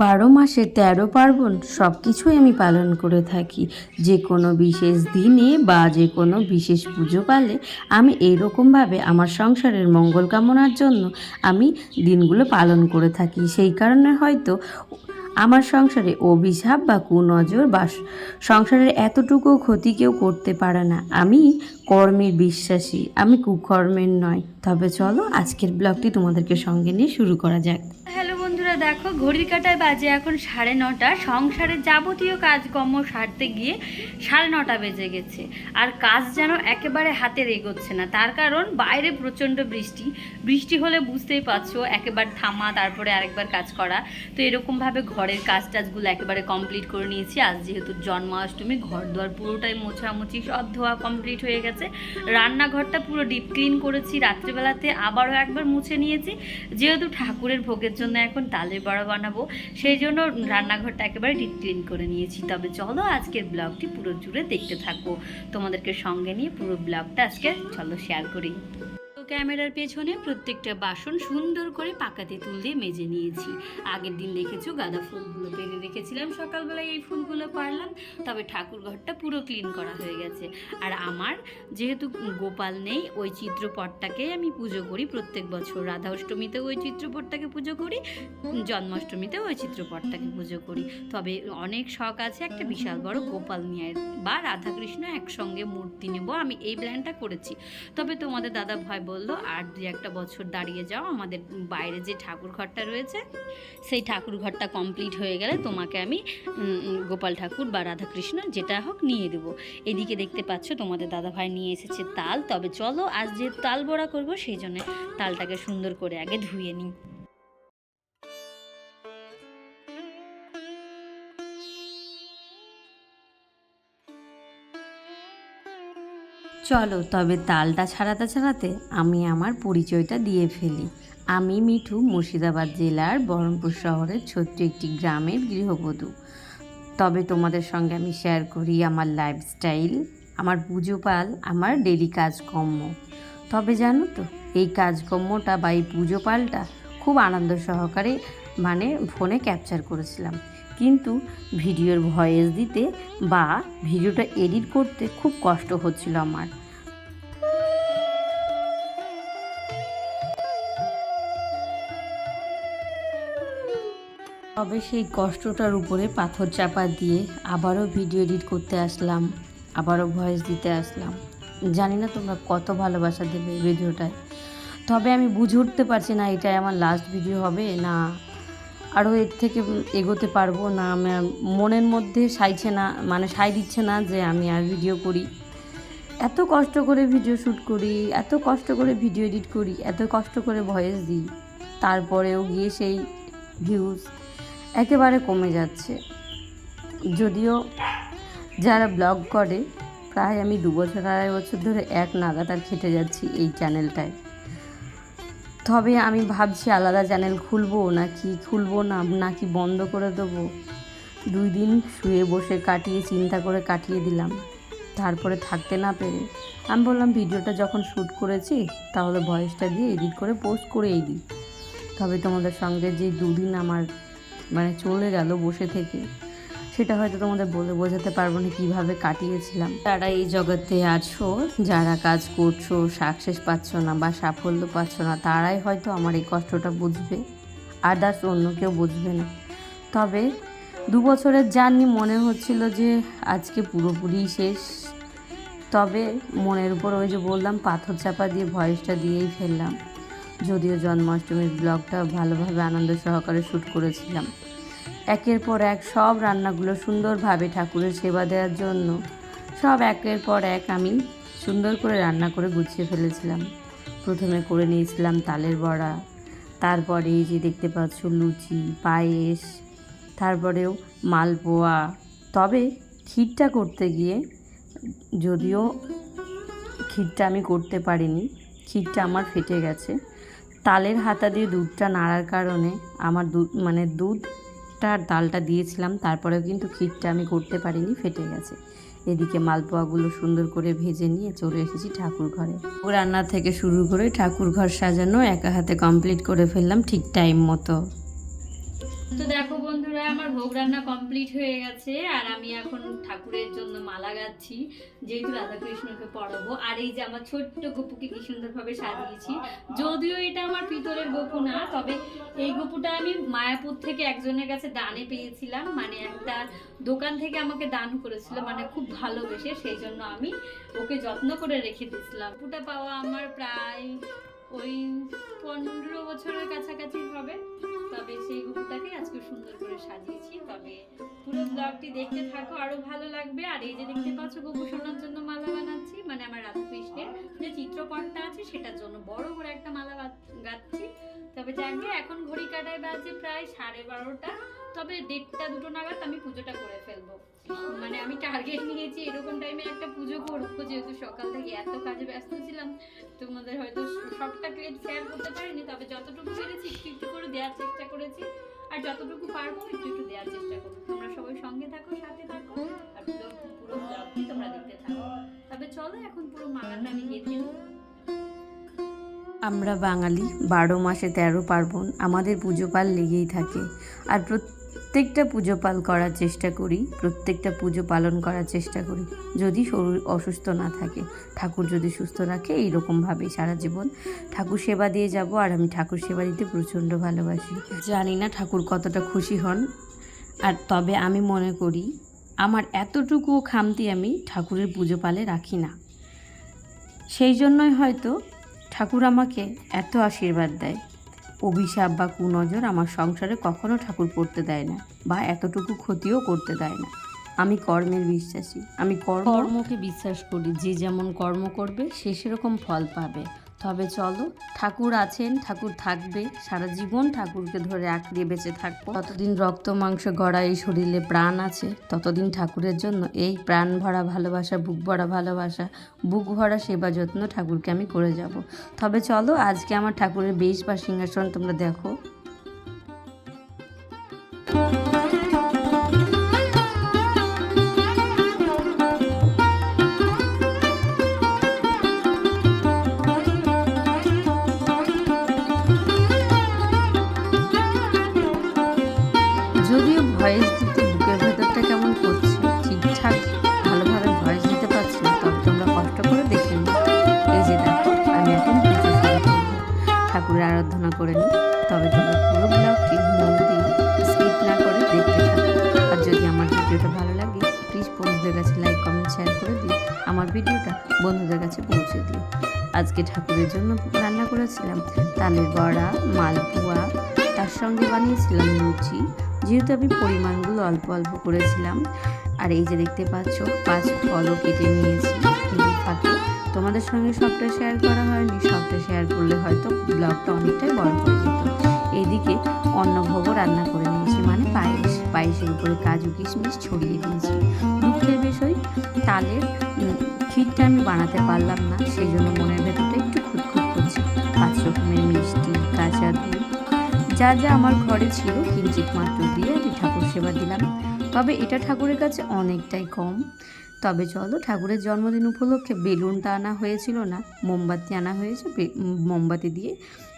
12 মাসে 13 পার্বণ সব কিছুই আমি পালন করে থাকি। যে কোনো বিশেষ দিনে বা যে কোনো বিশেষ পুজো পালে আমি এইরকমভাবে আমার সংসারের মঙ্গল কামনার জন্য আমি দিনগুলো পালন করে থাকি। সেই কারণে হয়তো আমার সংসারে অভিশাপ বা কুনজর বা সংসারের এতটুকু ক্ষতি কেউ করতে পারে না। আমি কর্মের বিশ্বাসী, আমি কুকর্মের নয়। তবে চলো আজকের ব্লগটি তোমাদেরকে সঙ্গে নিয়ে শুরু করা যাক। হ্যালো বন্ধুরা, দেখো ঘড়ির কাঁটায় বাজে এখন 9:30। সংসারের যাবতীয় কাজকর্ম সারতে গিয়ে 9:30 বেজে গেছে, আর কাজ যেন একেবারে হাতে এগোচ্ছে না। তার কারণ বাইরে প্রচণ্ড বৃষ্টি। বৃষ্টি হলে বুঝতেই পারছো, একেবার থামা তারপরে আরেকবার কাজ করা। তো এরকমভাবে ঘরের কাজ টাজগুলো একেবারে কমপ্লিট করে নিয়েছি। আজ যেহেতু জন্মাষ্টমী, ঘর দুয়ার পুরোটাই মোছামুছি, সব ধোয়া কমপ্লিট হয়ে গেছে। রান্নাঘরটা পুরো ডিপ ক্লিন করেছি, রাত্রিবেলাতে আবারও একবার মুছে নিয়েছি। যেহেতু ঠাকুরের ভোগের জন্য এখন তালের বড়া বানাবো, সেই জন্য রান্নাঘরটা একেবারে ডিপ ক্লিন করে নিয়েছি। তবে চলো আজকের ব্লগটি পুরো জুড়ে দেখতে থাকবো, তোমাদেরকে সঙ্গে নিয়ে পুরো ব্লগটা আজকে চলো শেয়ার করি। ক্যামেরার পেছনে প্রত্যেকটা বাসন সুন্দর করে পাকা তেঁতুল দিয়ে মেজে নিয়েছি। আগের দিন দেখেছো গাঁদা ফুলগুলো পেরে রেখেছিলাম, সকালবেলায় এই ফুলগুলো পারলাম। তবে ঠাকুর ঘরটা পুরো ক্লিন করা হয়ে গেছে। আর আমার যেহেতু গোপাল নেই, ওই চিত্রপটটাকে আমি পুজো করি প্রত্যেক বছর। রাধা অষ্টমীতেও ওই চিত্রপটটাকে পুজো করি, জন্মাষ্টমীতেও ওই চিত্রপটটাকে পুজো করি। তবে অনেক শখ আছে একটা বিশাল বড় গোপাল নিয়ে বা রাধাকৃষ্ণ একসঙ্গে মূর্তি নেব, আমি এই প্ল্যানটা করেছি। তবে তোমাদের দাদা ভয় বললো আর 2-1 বছর দাঁড়িয়ে যাও, আমাদের বাইরে যে ঠাকুর ঘরটা রয়েছে সেই ঠাকুর ঘরটা কমপ্লিট হয়ে গেলে তোমাকে আমি গোপাল ঠাকুর বা রাধাকৃষ্ণ যেটা হোক নিয়ে দেবো। এদিকে দেখতে পাচ্ছ তোমাদের দাদা ভাই নিয়ে এসেছে তাল। তবে চলো আজ যে তাল বড়া করবো, সেই জন্য তালটাকে সুন্দর করে আগে ধুয়ে নিই। চলো তবে তালটা ছাড়াতে ছাড়াতে আমি আমার পরিচয়টা দিয়ে ফেলি। আমি মিঠু, মুর্শিদাবাদ জেলার বহরমপুর শহরের ছোট্ট একটি গ্রামের গৃহবধূ। তবে তোমাদের সঙ্গে আমি শেয়ার করি আমার লাইফস্টাইল, আমার পুজো পাল, আমার ডেলি কাজকর্ম। তবে জানো তো, এই কাজকর্মটা বা এই পুজো পালটা খুব আনন্দ সহকারে ফোনে ক্যাপচার করেছিলাম, কিন্তু ভিডিওর ভয়েস দিতে বা ভিডিওটা এডিট করতে খুব কষ্ট হচ্ছিল আমার। তবে সেই কষ্টটার উপরে পাথর চাপা দিয়ে আবারও ভিডিও এডিট করতে আসলাম, আবারও ভয়েস দিতে আসলাম। জানি না তোমরা কত ভালোবাসা দেবে এই ভিডিওটায়। তবে আমি বুঝে উঠতে পারছি না এটাই আমার লাস্ট ভিডিও হবে না আরও এর থেকে এগোতে পারবো না। আমার মনের মধ্যে সায় দিচ্ছে না যে আমি আর ভিডিও করি। এত কষ্ট করে ভিডিও শ্যুট করি, এত কষ্ট করে ভিডিও এডিট করি, এত কষ্ট করে ভয়েস দিই, তারপরেও গিয়ে সেই ভিউজ একেবারে কমে যাচ্ছে। যদিও যারা ব্লগ করে প্রায় আমি 2 বছর 2.5 বছর ধরে এক নাগাতার খেটে যাচ্ছি এই চ্যানেলটায়। তবে আমি ভাবছি আলাদা চ্যানেল খুলবো নাকি বন্ধ করে দেবো। 2 দিন শুয়ে বসে চিন্তা করে কাটিয়ে দিলাম। তারপরে থাকতে না পেরে আমি বললাম ভিডিওটা যখন শ্যুট করেছি তাহলে ভয়েসটা দিয়ে এডিট করে পোস্ট করেই দিই। তবে তোমাদের সঙ্গে যে 2 দিন আমার চলে গেল বসে থেকে, সেটা হয়তো তোমাদের বলে বোঝাতে পারবো না কীভাবে কাটিয়েছিলাম। যারা এই জগতে আছো, যারা কাজ করছো, সাকসেস পাচ্ছ না বা সাফল্য পাচ্ছ না, তারাই হয়তো আমার এই কষ্টটা বুঝবে, আদার্স অন্য কেউ বুঝবে না। তবে 2 বছরের জার্নি মনে হচ্ছিল যে আজকে পুরোপুরি শেষ। তবে মনের উপর ওই যে বললাম পাথর চাপা দিয়ে ভয়েসটা দিয়েই ফেললাম। যদিও জন্মাষ্টমীর ব্লগটা ভালোভাবে আনন্দ সহকারে শ্যুট করেছিলাম। একের পর এক সব রান্নাগুলো সুন্দরভাবে ঠাকুরের সেবা দেওয়ার জন্য সব একের পর এক আমি সুন্দর করে রান্না করে গুছিয়ে ফেলেছিলাম। প্রথমে করে নিয়েছিলাম তালের বড়া, তারপরে এই যে দেখতে পাচ্ছ লুচি, পায়েস, তারপরেও মালপোয়া। তবে ক্ষীরটা করতে গিয়ে, যদিও ক্ষীরটা আমি করতে পারিনি, ক্ষীরটা আমার ফেটে গেছে। তালের হাতা দিয়ে দুধটা নাড়ার কারণে আমার দুধটা আর তালটা দিয়েছিলাম, তারপরেও কিন্তু ক্ষীরটা আমি করতে পারিনি, ফেটে গেছে। এদিকে মালপোয়াগুলো সুন্দর করে ভেজে নিয়ে চলে এসেছি ঠাকুর ঘরে। রান্না থেকে শুরু করে ঠাকুর ঘর সাজানো একা হাতে কমপ্লিট করে ফেললাম ঠিক টাইম মতো। তো দেখো বন্ধুরা, বন্ধুরা, আমার ভোগ রান্না কমপ্লিট হয়ে গেছে আর আমি এখন ঠাকুরের জন্য মালা গাচ্ছি, যেহেতু রাধাকৃষ্ণকে পড়াবো। আর এই যে আমার ছোট্ট গপুকে কি সুন্দরভাবে সাজিয়েছি। যদিও এটা আমার পিতলের গপু না, তবে এই গপুটা আমি মায়াপুর থেকে একজনের কাছে দানে পেয়েছিলাম, মানে একটা দোকান থেকে আমাকে দান করেছিল, মানে খুব ভালোবেসে, সেই জন্য আমি ওকে যত্ন করে রেখে দিয়েছিলাম। গপুটা পাওয়া আমার প্রায় ওই 15 বছরের কাছাকাছি হবে। তবে সেই গপুটাকে আজকে সুন্দর করে সাজিয়েছি। তবে পুরো ব্লগটি দেখতে থাকো, আরো ভালো লাগবে। আর এই যে দেখতে পাচ্ছ, গপু সোনার জন্য মালা বানাচ্ছি, মানে আমার রাধাকৃষ্ণের যে চিত্রপটটা আছে সেটার জন্য বড় করে একটা মালা গাচ্ছি। তবে যাকে এখন ঘড়ি কাটায় বাজে প্রায় 12:30। তবে 1:30-2 নাগাদ আমি পুজোটা করে ফেলবো। মানে আমি টার্গেট নিয়েছি এরকম টাইমে একটা পুজো করবো, যেহেতু সকাল থেকে এত কাজে ব্যস্ত ছিলাম। তোমাদের হয়তো সবটা ক্লিপ শেয়ার করতে পারিনি, তবে যতটুকু পেরেছি একটু একটু করে দেওয়ার চেষ্টা করেছি। আর যতটুকু পারবো একটু একটু দেওয়ার চেষ্টা করবো। তোমরা সবাই সঙ্গে থাকো, সাথে থাকো, আর পুরো ব্লগটি তোমরা দেখতে থাকো। তবে চলো এখন পুরো মালাটা আমি গেঁথে নিই। আমরা বাঙালি 12 মাসে 13 পার্বণ, আমাদের পুজো পাল লেগেই থাকে। আর প্রত্যেকটা পুজো পাল করার চেষ্টা করি, প্রত্যেকটা পুজো পালন করার চেষ্টা করি, যদি শরীর অসুস্থ না থাকে। ঠাকুর যদি সুস্থ রাখে, এইরকমভাবেই সারা জীবন ঠাকুর সেবা দিয়ে যাব। আর আমি ঠাকুর সেবা দিতে প্রচণ্ড ভালোবাসি। জানি না ঠাকুর কতটা খুশি হন, আর তবে আমি মনে করি আমার এতটুকু খামতি আমি ঠাকুরের পুজো পালে রাখি না। সেই জন্যই হয়তো ঠাকুর আমাকে এত আশীর্বাদ দেয়। অভিশাপ বা কুনজর আমার সংসারে কখনো ঠাকুর পড়তে দেয় না, বা এতটুকু ক্ষতিও করতে দেয় না। আমি কর্মের বিশ্বাসী, আমি কর্মকে বিশ্বাস করি। যে যেমন কর্ম করবে সে সেরকম ফল পাবে। তবে চলো, ঠাকুর আছেন, ঠাকুর থাকবে, সারা জীবন ঠাকুরকে ধরে আঁকড়িয়ে বেঁচে থাকবো। ততদিন রক্ত মাংস গড়া এই শরীরে প্রাণ আছে, ততদিন ঠাকুরের জন্য এই প্রাণ ভরা ভালোবাসা, বুক ভরা ভালোবাসা, বুক ভরা সেবা যত্ন ঠাকুরকে আমি করে যাব। তবে চলো, আজকে আমার ঠাকুরের বেশ বা সিংহাসন তোমরা দেখো। যদিও ভয়েস দিতে বুকের ভেতরটা কেমন করছে, ঠিকঠাক ভালোভাবে ভয়েস দিতে পারছি না, তবে তোমরা কষ্ট করে দেখে নিও। এই যে দেখো, আমি এখন পুজো শুরু করবো, ঠাকুরের আরাধনা করে নিই। তবে তোমরা পুরো ব্লগটি মন দিয়ে স্কিপ না করে দেখতে থাকো। আর যদি আমার ভিডিওটা ভালো লাগে, প্লিজ বন্ধুদের কাছে লাইক, কমেন্ট, শেয়ার করে দিও। আমার ভিডিওটা বন্ধুদের কাছে পৌঁছে দিও। আজকে ঠাকুরের জন্য রান্না করেছিলাম তালের বড়া, মালপোয়া, তার সঙ্গে বানিয়েছিলাম লুচি। যেহেতু আমি পরিমাণগুলো অল্প অল্প করেছিলাম। আর এই যে দেখতে পাচ্ছ, 5 ফলও কেটে নিয়েছি ফাঁকে। তোমাদের সঙ্গে সবটা শেয়ার করা হয়নি, সবটা শেয়ার করলে হয়তো ব্লগটা অনেকটাই বড় হয়ে যেত। এইদিকে অন্নভোগও রান্না করে নিয়েছি, মানে পায়েসের উপরে কাজু কিশমিশ ছড়িয়ে দিয়েছি। দুঃখের বিষয়, তালের ক্ষীরটা আমি বানাতে পারলাম না, সেই জন্য মনের ভেতরটা একটু খুঁতখুত করছে। 5 রকমের মিষ্টি, কাঁচা দুধ, যা যা আমার ঘরে ছিল কিঞ্চিত মাত্র দিয়ে আমি ঠাকুর সেবা দিলাম। তবে এটা ঠাকুরের কাছে অনেকটাই কম। তবে চলো, ঠাকুরের জন্মদিন উপলক্ষে বেলুনটা আনা হয়েছিল না, মোমবাতি আনা হয়েছে, মোমবাতি দিয়ে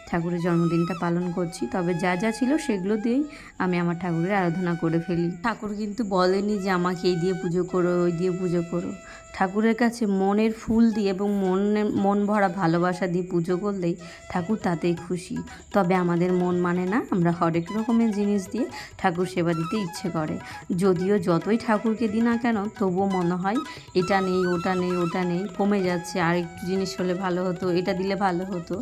ঠাকুরের জন্মদিনটা পালন করছি। তবে যা যা ছিল সেগুলো দিয়েই আমি আমার ঠাকুরের আরাধনা করে ফেলি। ঠাকুর কিন্তু বলেনি যে আমাকে এই দিয়ে পুজো করো, ওই দিয়ে পুজো করো। ঠাকুরের কাছে মনের ফুল দিয়ে এবং মন ভরা ভালোবাসা দিয়ে পুজো করলেই ঠাকুর তাতেই খুশি। তবে আমাদের মন মানে না, আমরা হরেক রকমের জিনিস দিয়ে ঠাকুর সেবা দিতে ইচ্ছে করে। যদিও যতই ঠাকুরকে দিই না কেন, তবুও মনে হয় এটা নেই, ওটা নেই, ওটা নেই, কমে যাচ্ছে, আর একটু জিনিস হলে ভালো হতো, এটা দিলে ভালো হতো।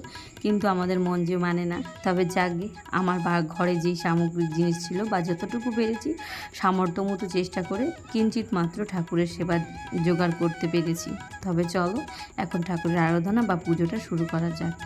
কিন্তু আমাদের মন যে মানে না। তবে যাকে আমার ঘরে যেই সামগ্রিক জিনিস ছিল বা যতটুকু পেরেছি সামর্থ্য মতো চেষ্টা করে কিঞ্চিত মাত্র ঠাকুরের সেবা জোগাড় করতে পেরেছি। তবে চলো, এখন ঠাকুরের আরাধনা বা পুজোটা শুরু করা যাক।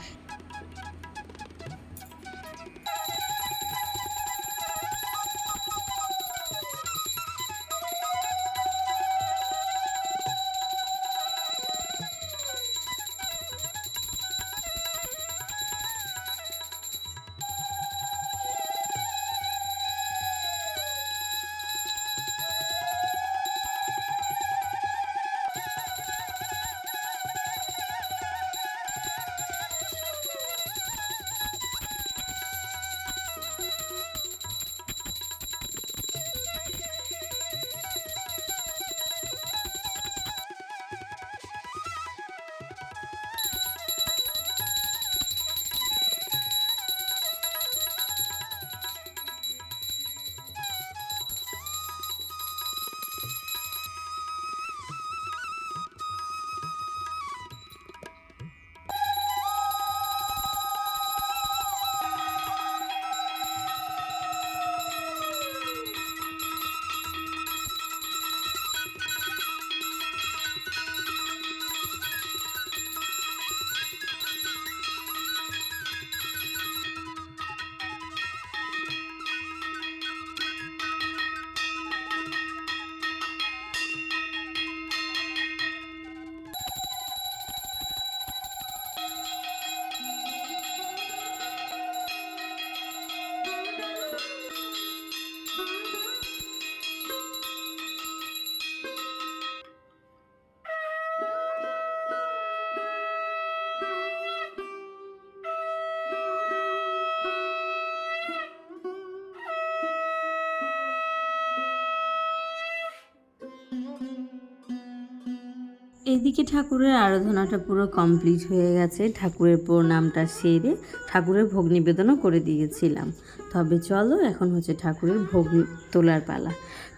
এইদিকে ঠাকুরের আরাধনাটা পুরো কমপ্লিট হয়ে গেছে। ঠাকুরের প্রণামটা সেরে ঠাকুরের ভোগ নিবেদনও করে দিয়েছিলাম। তবে চলো এখন হচ্ছে ঠাকুরের ভোগ তোলার পালা।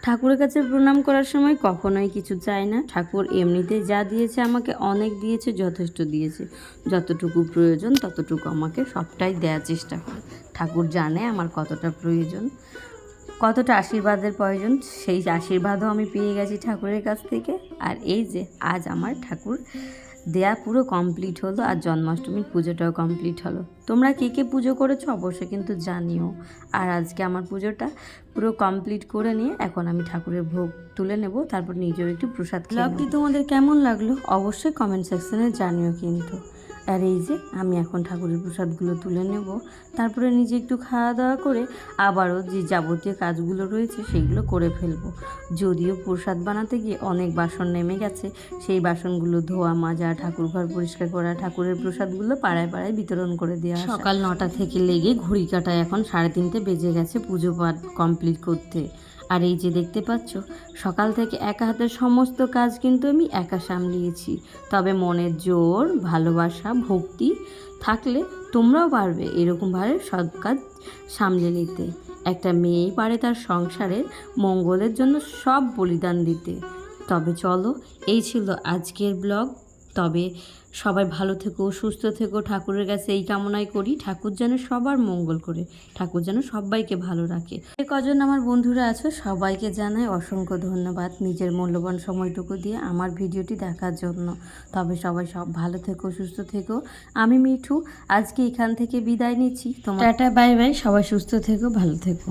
ঠাকুরের কাছে প্রণাম করার সময় কখনোই কিছু চাই না। ঠাকুর এমনিতেই যা দিয়েছে আমাকে অনেক দিয়েছে, যথেষ্ট দিয়েছে। যতটুকু প্রয়োজন ততটুকু আমাকে সবটাই দেওয়ার চেষ্টা করে। ঠাকুর জানে আমার কতটা প্রয়োজন, কতটা আশীর্বাদের প্রয়োজন, সেই আশীর্বাদও আমি পেয়ে গেছি ঠাকুরের কাছ থেকে। আর এই যে আজ আমার ঠাকুর দেয়া পুরো কমপ্লিট হলো, আর জন্মাষ্টমীর পুজোটাও কমপ্লিট হলো। তোমরা কে কে পুজো করেছো অবশ্যই কিন্তু জানিও। আর আজকে আমার পুজোটা পুরো কমপ্লিট করে নিয়ে এখন আমি ঠাকুরের ভোগ তুলে নেব, তারপর নিজেও একটু প্রসাদ খেয়ে নেব। ব্লগটি তোমাদের কেমন লাগলো অবশ্যই কমেন্ট সেকশনে জানিও কিন্তু। আর এই যে আমি এখন ঠাকুরের প্রসাদগুলো তুলে নেব, তারপরে নিজে একটু খাওয়া দাওয়া করে আবারও যে যাবতীয় কাজগুলো রয়েছে সেইগুলো করে ফেলবো। যদিও প্রসাদ বানাতে গিয়ে অনেক বাসন নেমে গেছে, সেই বাসনগুলো ধোয়া মাজা, ঠাকুর ঘর পরিষ্কার করা, ঠাকুরের প্রসাদগুলো পাড়ায় পাড়ায় বিতরণ করে দেওয়া। সকাল 9টা থেকে লেগে ঘড়ি কাটায় এখন 3:30 বেজে গেছে পুজো পাঠ কমপ্লিট করতে। আর এই যে দেখতে পাচ্ছ সকাল থেকে একা হাতের সমস্ত কাজ কিন্তু আমি একা সামলিয়েছি। তবে মনের জোর, ভালোবাসা, ভক্তি থাকলে তোমরাও পারবে এরকমভাবে সব কাজ সামলে নিতে। একটা মেয়েই পারে তার সংসারের মঙ্গলের জন্য সব বলিদান দিতে। তবে চলো, এই ছিল আজকের ব্লগ। তবে সবাই ভালো থেকো, সুস্থ থেকো, ঠাকুরের কাছে এই কামনাই করি ঠাকুর যেন সবার মঙ্গল করে, ঠাকুর যেন সবাইকে ভালো রাখে। কজন আমার বন্ধুরা আছো সবাইকে জানাই অসংখ্য ধন্যবাদ নিজের মূল্যবান সময়টুকু দিয়ে আমার ভিডিওটি দেখার জন্য। তবে সবাই সব ভালো থেকো, সুস্থ থেকো। আমি মিঠু আজকে এখান থেকে বিদায় নিচ্ছি। তোমার টাটা, বাই বাই। সবাই সুস্থ থেকো, ভালো থেকো।